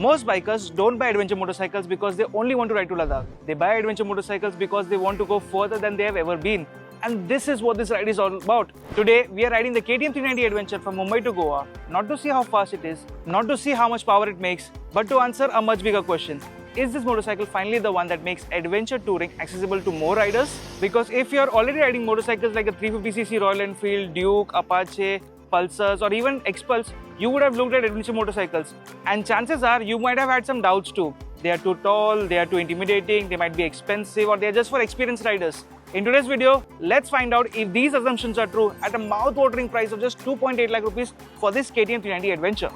Most bikers don't buy adventure motorcycles because they only want to ride to Ladakh. They buy adventure motorcycles because they want to go further than they have ever been. And this is what this ride is all about. Today, we are riding the KTM 390 Adventure from Mumbai to Goa, not to see how fast it is, not to see how much power it makes, but to answer a much bigger question. Is this motorcycle finally the one that makes adventure touring accessible to more riders? Because if you are already riding motorcycles like a 350cc Royal Enfield, Duke, Apache, Pulsars or even Xpulse, you would have looked at adventure motorcycles. And chances are you might have had some doubts too. They are too tall, they are too intimidating, they might be expensive, or they are just for experienced riders. In today's video, let's find out if these assumptions are true at a mouth-watering price of just 2.8 lakh rupees for this KTM 390 Adventure.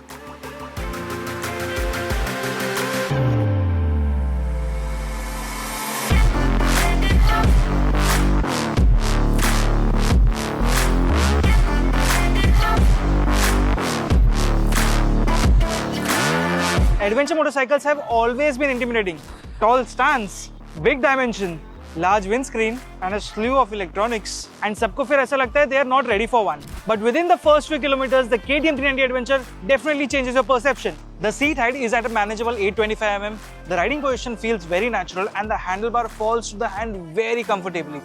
Adventure motorcycles have always been intimidating. Tall stance, big dimension, large windscreen and a slew of electronics. And sabko fir aisa lagta hai they are not ready for one. But within the first few kilometers, the KTM 390 Adventure definitely changes your perception. The seat height is at a manageable 825 mm. The riding position feels very natural and the handlebar falls to the hand very comfortably.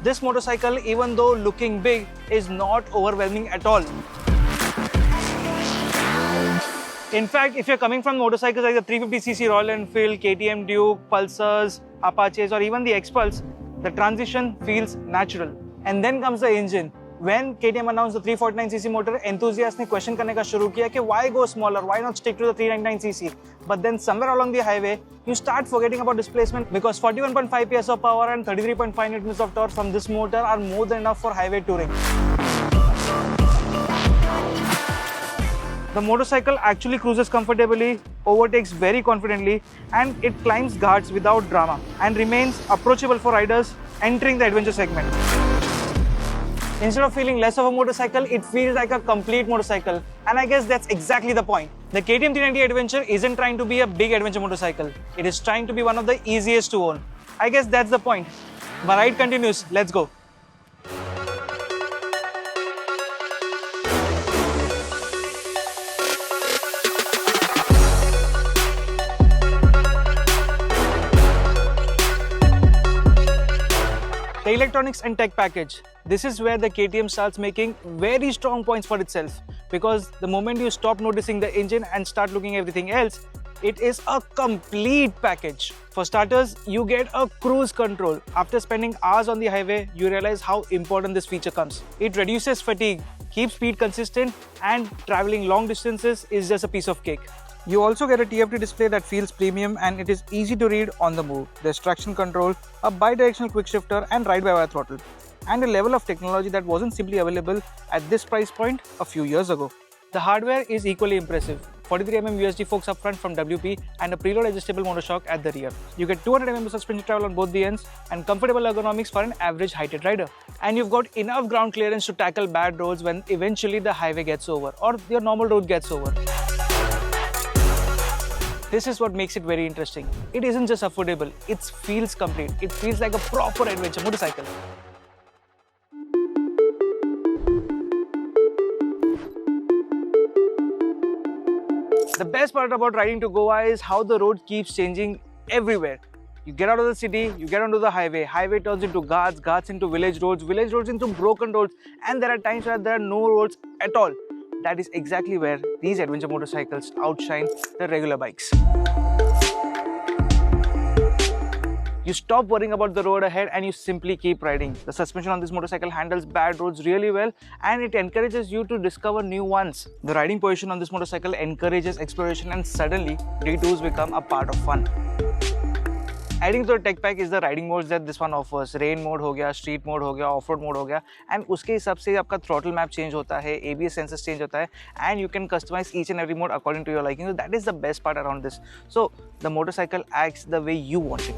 This motorcycle, even though looking big, is not overwhelming at all. In fact, if you're coming from motorcycles like the 350cc Royal Enfield, KTM Duke, Pulsars, Apaches or even the Xpulse, the transition feels natural. And then comes the engine. When KTM announced the 349cc motor, enthusiasts ne question karne ka shuru kiya ki why go smaller, why not stick to the 399cc? But then somewhere along the highway, you start forgetting about displacement because 41.5 PS of power and 33.5 Nm of torque from this motor are more than enough for highway touring. The motorcycle actually cruises comfortably, overtakes very confidently and it climbs ghats without drama and remains approachable for riders entering the adventure segment. Instead of feeling less of a motorcycle, it feels like a complete motorcycle, and I guess that's exactly the point. The KTM 390 Adventure isn't trying to be a big adventure motorcycle, it is trying to be one of the easiest to own. I guess that's the point. The ride continues, let's go. The electronics and tech package. This is where the KTM starts making very strong points for itself, because the moment you stop noticing the engine and start looking at everything else, it is a complete package. For starters, you get a cruise control. After spending hours on the highway, you realize how important this feature comes. It reduces fatigue, keeps speed consistent, and traveling long distances is just a piece of cake. You also get a TFT display that feels premium and it is easy to read on the move. There's traction control, a bi-directional quickshifter and ride-by-wire throttle, and a level of technology that wasn't simply available at this price point a few years ago. The hardware is equally impressive. 43mm USD forks up front from WP and a preload adjustable monoshock at the rear. You get 200mm suspension travel on both the ends and comfortable ergonomics for an average heighted rider. And you've got enough ground clearance to tackle bad roads when eventually the highway gets over or your normal road gets over. This is what makes it very interesting. It isn't just affordable, it feels complete. It feels like a proper adventure motorcycle. The best part about riding to Goa is how the road keeps changing everywhere. You get out of the city, you get onto the highway, highway turns into ghats, ghats into village roads into broken roads, and there are times where there are no roads at all. That is exactly where these adventure motorcycles outshine the regular bikes. You stop worrying about the road ahead and you simply keep riding. The suspension on this motorcycle handles bad roads really well and it encourages you to discover new ones. The riding position on this motorcycle encourages exploration and suddenly detours become a part of fun. Adding to the tech pack is the riding modes that this one offers. Rain mode हो गया, street mode हो गया, off-road mode हो गया, and उसके हिसाब से आपका throttle map change होता है, ABS sensors change होता है, and you can customize each and every mode according to your liking. So that is the best part around this. So the motorcycle acts the way you want it.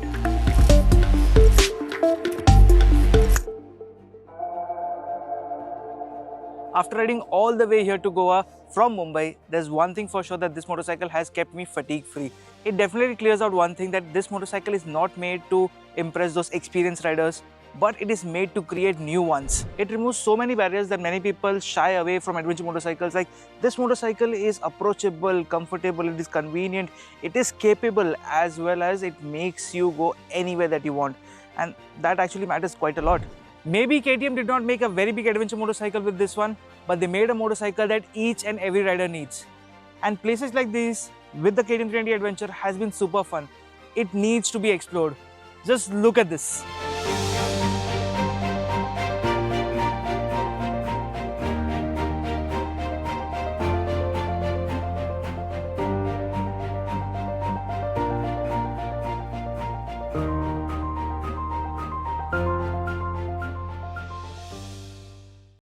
After riding all the way here to Goa from Mumbai, there's one thing for sure that this motorcycle has kept me fatigue free. It definitely clears out one thing, that this motorcycle is not made to impress those experienced riders. but it is made to create new ones. It removes so many barriers that many people shy away from adventure motorcycles. Like, this motorcycle is approachable, comfortable, it is convenient, it is capable, as well as it makes you go anywhere that you want, and that actually matters quite a lot. Maybe KTM did not make a very big adventure motorcycle with this one, but they made a motorcycle that each and every rider needs. And places like these with the KTM 390 Adventure has been super fun. It needs to be explored. Just look at this.